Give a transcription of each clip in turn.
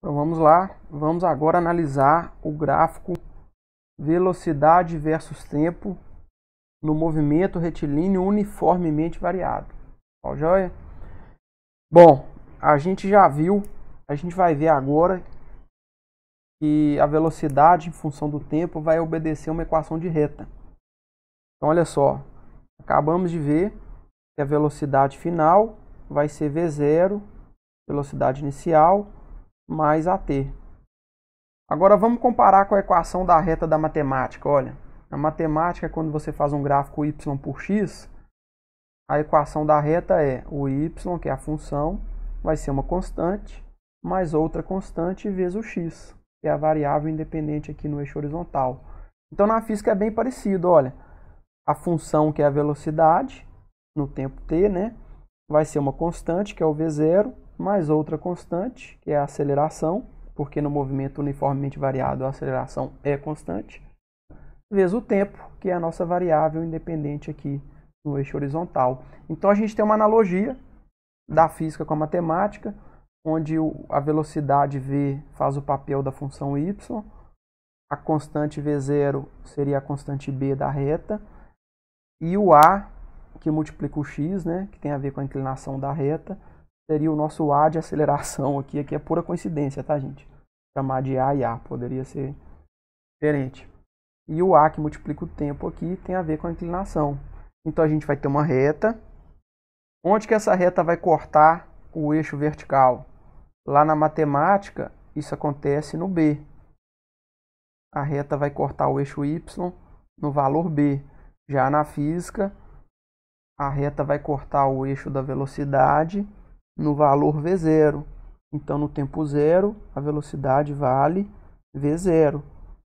Então vamos lá, vamos agora analisar o gráfico velocidade versus tempo no movimento retilíneo uniformemente variado. Ó, joia? Bom, a gente já viu, a gente vai ver agora que a velocidade em função do tempo vai obedecer uma equação de reta. Então olha só, acabamos de ver que a velocidade final vai ser V0, velocidade inicial, mais AT. Agora vamos comparar com a equação da reta da matemática. Olha, na matemática, quando você faz um gráfico y por x, a equação da reta é o y, que é a função, vai ser uma constante, mais outra constante vezes o x, que é a variável independente aqui no eixo horizontal. Então na física é bem parecido, olha, a função que é a velocidade, no tempo t, né, vai ser uma constante, que é o v0, mais outra constante, que é a aceleração, porque no movimento uniformemente variado a aceleração é constante, vezes o tempo, que é a nossa variável independente aqui no eixo horizontal. Então a gente tem uma analogia da física com a matemática, onde a velocidade v faz o papel da função y, a constante v0 seria a constante b da reta, e o a, que multiplica o x, né, que tem a ver com a inclinação da reta, seria o nosso a de aceleração aqui. Aqui é pura coincidência, tá, gente? Chamar de a e a, poderia ser diferente. E o a que multiplica o tempo aqui tem a ver com a inclinação. Então a gente vai ter uma reta. Onde que essa reta vai cortar o eixo vertical? Lá na matemática, isso acontece no B. A reta vai cortar o eixo y no valor B. Já na física, a reta vai cortar o eixo da velocidade no valor v0. Então, no tempo zero, a velocidade vale v0,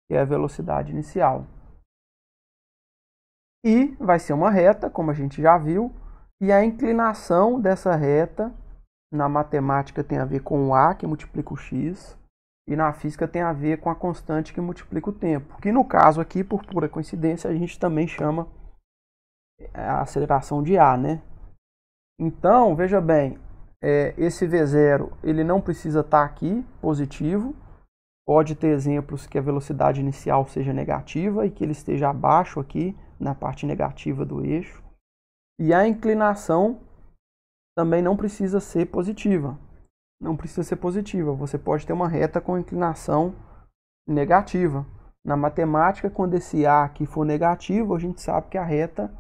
que é a velocidade inicial. E vai ser uma reta, como a gente já viu, e a inclinação dessa reta, na matemática tem a ver com o a, que multiplica o x, e na física tem a ver com a constante que multiplica o tempo, que no caso aqui, por pura coincidência, a gente também chama a aceleração de a, né? Então, veja bem, esse V0 ele não precisa estar aqui, positivo. Pode ter exemplos que a velocidade inicial seja negativa e que ele esteja abaixo aqui, na parte negativa do eixo. E a inclinação também não precisa ser positiva. Não precisa ser positiva. Você pode ter uma reta com inclinação negativa. Na matemática, quando esse A aqui for negativo, a gente sabe que a reta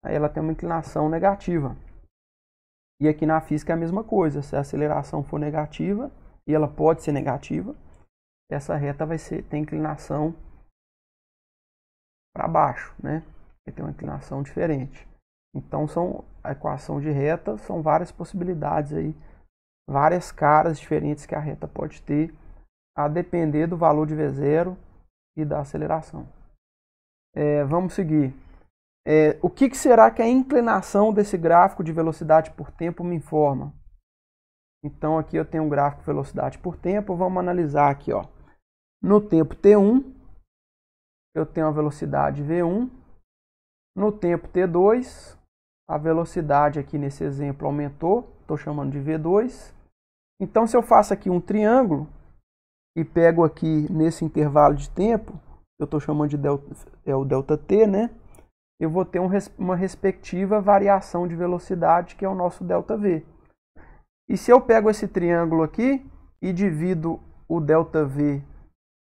ela tem uma inclinação negativa. E aqui na física é a mesma coisa. Se a aceleração for negativa, e ela pode ser negativa, essa reta vai ter inclinação para baixo, né? Vai ter uma inclinação diferente. Então a equação de reta são várias possibilidades aí, várias caras diferentes que a reta pode ter, a depender do valor de V0 e da aceleração. Vamos seguir. O que será que a inclinação desse gráfico de velocidade por tempo me informa? Então aqui eu tenho um gráfico de velocidade por tempo, vamos analisar aqui, ó. No tempo t1, eu tenho a velocidade v1. No tempo t2, a velocidade aqui nesse exemplo aumentou, estou chamando de v2. Então se eu faço aqui um triângulo e pego aqui nesse intervalo de tempo, eu estou chamando de o delta t, né? Eu vou ter uma respectiva variação de velocidade, que é o nosso ΔV. E se eu pego esse triângulo aqui e divido o ΔV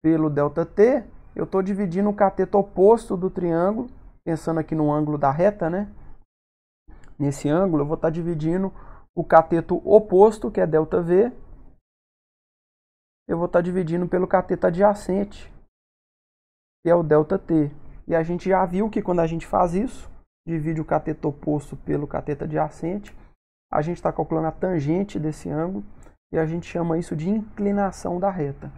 pelo ΔT, eu estou dividindo o cateto oposto do triângulo, pensando aqui no ângulo da reta, né? Nesse ângulo, eu vou estar dividindo o cateto oposto, que é ΔV, eu vou estar dividindo pelo cateto adjacente, que é o ΔT. E a gente já viu que quando a gente faz isso, divide o cateto oposto pelo cateto adjacente, a gente está calculando a tangente desse ângulo e a gente chama isso de inclinação da reta.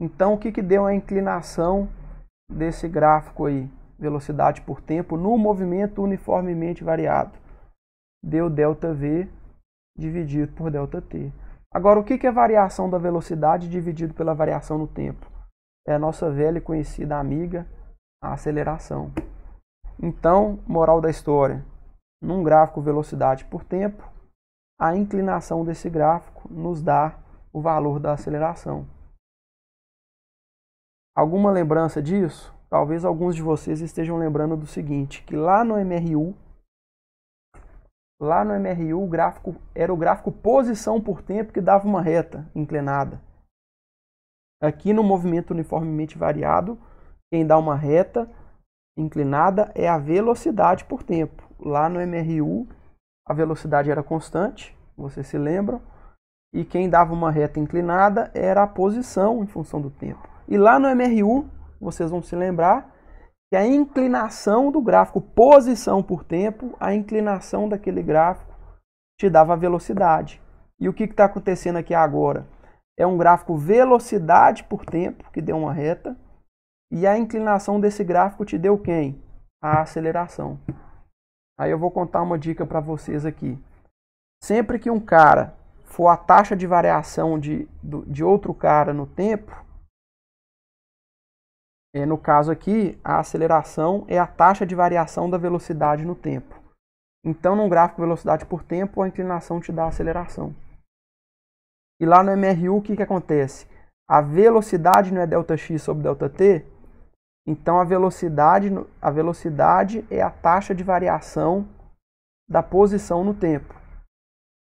Então, o que deu a inclinação desse gráfico aí, velocidade por tempo, no movimento uniformemente variado? Deu ΔV dividido por ΔT. Agora, o que é a variação da velocidade dividido pela variação no tempo? É a nossa velha e conhecida amiga, a aceleração. Então, moral da história, num gráfico velocidade por tempo, a inclinação desse gráfico nos dá o valor da aceleração. Alguma lembrança disso? Talvez alguns de vocês estejam lembrando do seguinte, que lá no MRU o gráfico era o gráfico posição por tempo que dava uma reta inclinada. Aqui no movimento uniformemente variado, quem dá uma reta inclinada é a velocidade por tempo. Lá no MRU, a velocidade era constante, vocês se lembram, e quem dava uma reta inclinada era a posição em função do tempo. E lá no MRU, vocês vão se lembrar que a inclinação do gráfico posição por tempo, a inclinação daquele gráfico te dava a velocidade. E o que está acontecendo aqui agora? É um gráfico velocidade por tempo, que deu uma reta, e a inclinação desse gráfico te deu quem? A aceleração. Aí eu vou contar uma dica para vocês aqui. Sempre que um cara for a taxa de variação de outro cara no tempo, no caso aqui, a aceleração é a taxa de variação da velocidade no tempo. Então, num gráfico velocidade por tempo, a inclinação te dá a aceleração. E lá no MRU, o que acontece? A velocidade não é ΔX sobre ΔT? Então, a velocidade é a taxa de variação da posição no tempo.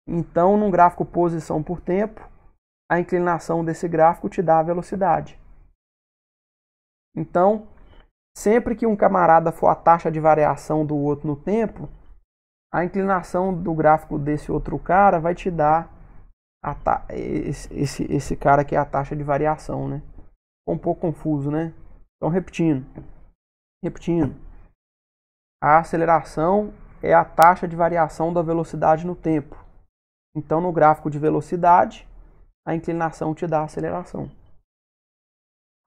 Então, num gráfico posição por tempo, a inclinação desse gráfico te dá a velocidade. Então, sempre que um camarada for a taxa de variação do outro no tempo, a inclinação do gráfico desse outro cara vai te dar esse cara que é a taxa de variação, né? Ficou um pouco confuso, né? Então, repetindo. A aceleração é a taxa de variação da velocidade no tempo. Então, no gráfico de velocidade, a inclinação te dá a aceleração.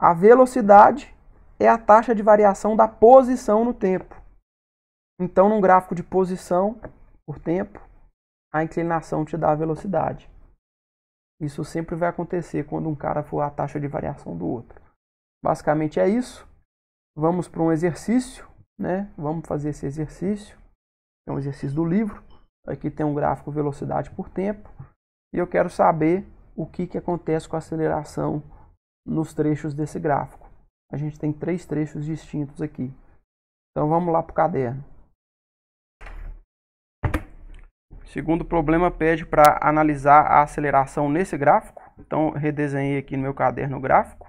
A velocidade é a taxa de variação da posição no tempo. Então, num gráfico de posição por tempo, a inclinação te dá a velocidade. Isso sempre vai acontecer quando um cara for a taxa de variação do outro. Basicamente é isso. Vamos para um exercício, né? Vamos fazer esse exercício. É um exercício do livro. Aqui tem um gráfico velocidade por tempo. E eu quero saber o que acontece com a aceleração nos trechos desse gráfico. A gente tem 3 trechos distintos aqui. Então vamos lá para o caderno. O segundo problema pede para analisar a aceleração nesse gráfico. Então redesenhei aqui no meu caderno o gráfico.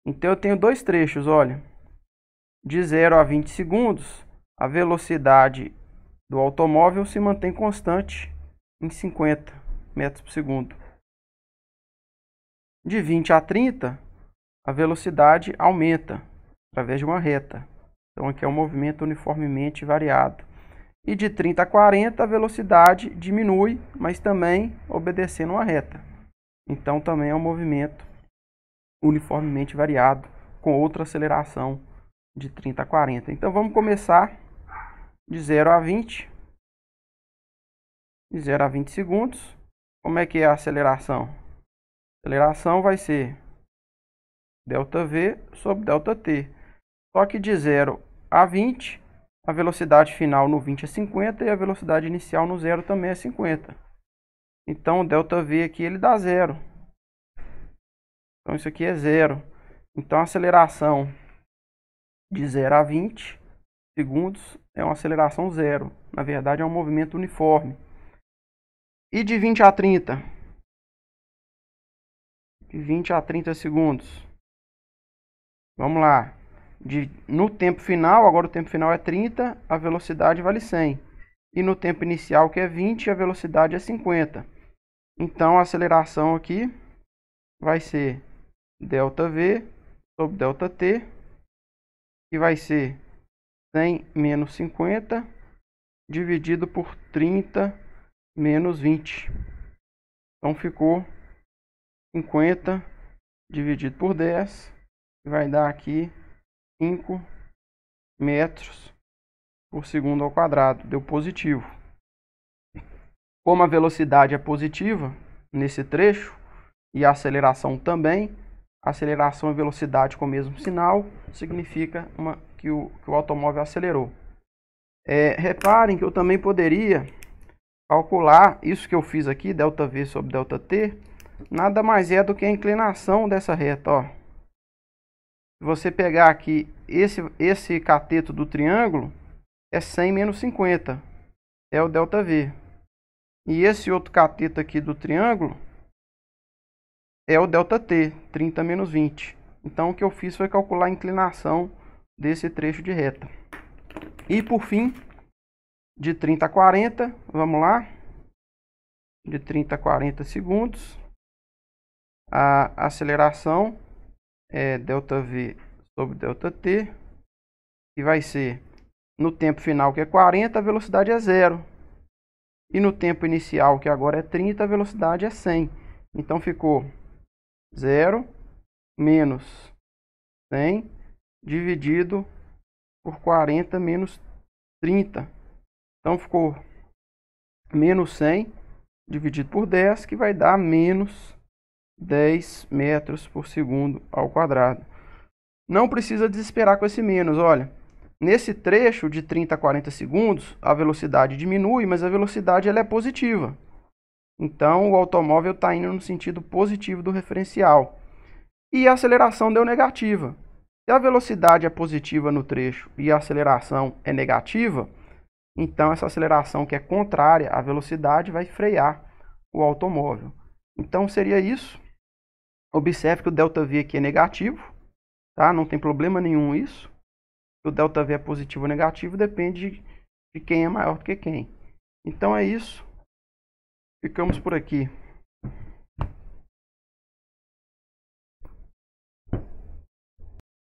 Então eu tenho 2 trechos, olha. De 0 a 20 segundos, a velocidade do automóvel se mantém constante em 50 metros por segundo. De 20 a 30, a velocidade aumenta através de uma reta. Então aqui é um movimento uniformemente variado. E de 30 a 40, a velocidade diminui, mas também obedecendo uma reta. Então também é um movimento uniformemente variado, com outra aceleração de 30 a 40. Então vamos começar de 0 a 20. De 0 a 20 segundos. Como é que é a aceleração? A aceleração vai ser ΔV sobre ΔT. Só que de 0 a 20, a velocidade final no 20 é 50 e a velocidade inicial no 0 também é 50. Então o ΔV aqui ele dá 0. Então isso aqui é 0. Então a aceleração de 0 a 20 segundos é uma aceleração 0. Na verdade é um movimento uniforme. E de 20 a 30? De 20 a 30 segundos. Vamos lá. No tempo final, agora o tempo final é 30, a velocidade vale 100. E no tempo inicial, que é 20, a velocidade é 50. Então a aceleração aqui vai ser ΔV sobre ΔT, que vai ser 100 menos 50 dividido por 30 menos 20. Então ficou 50 dividido por 10, que vai dar aqui 5 metros por segundo ao quadrado. Deu positivo. Como a velocidade é positiva nesse trecho e a aceleração também, aceleração e velocidade com o mesmo sinal significa que o automóvel acelerou. Reparem que eu também poderia calcular isso que eu fiz aqui, ΔV sobre ΔT, nada mais é do que a inclinação dessa reta, ó. Se você pegar aqui esse cateto do triângulo, é 100 menos 50, é o ΔV. E esse outro cateto aqui do triângulo é o ΔT, 30 menos 20. Então o que eu fiz foi calcular a inclinação desse trecho de reta. E por fim, de 30 a 40, vamos lá. De 30 a 40 segundos. A aceleração é ΔV sobre ΔT. E vai ser, no tempo final que é 40, a velocidade é 0. E no tempo inicial, que agora é 30, a velocidade é 100. Então ficou 0 menos 100 dividido por 40 menos 30. Então ficou menos 100 dividido por 10, que vai dar menos 10 metros por segundo ao quadrado. Não precisa desesperar com esse menos, olha. Nesse trecho de 30 a 40 segundos, a velocidade diminui, mas a velocidade ela é positiva. Então, o automóvel está indo no sentido positivo do referencial. E a aceleração deu negativa. Se a velocidade é positiva no trecho e a aceleração é negativa, então essa aceleração que é contrária à velocidade vai frear o automóvel. Então, seria isso. Observe que o ΔV aqui é negativo, tá? Não tem problema nenhum isso. Se o ΔV é positivo ou negativo, depende de quem é maior do que quem. Então é isso. Ficamos por aqui.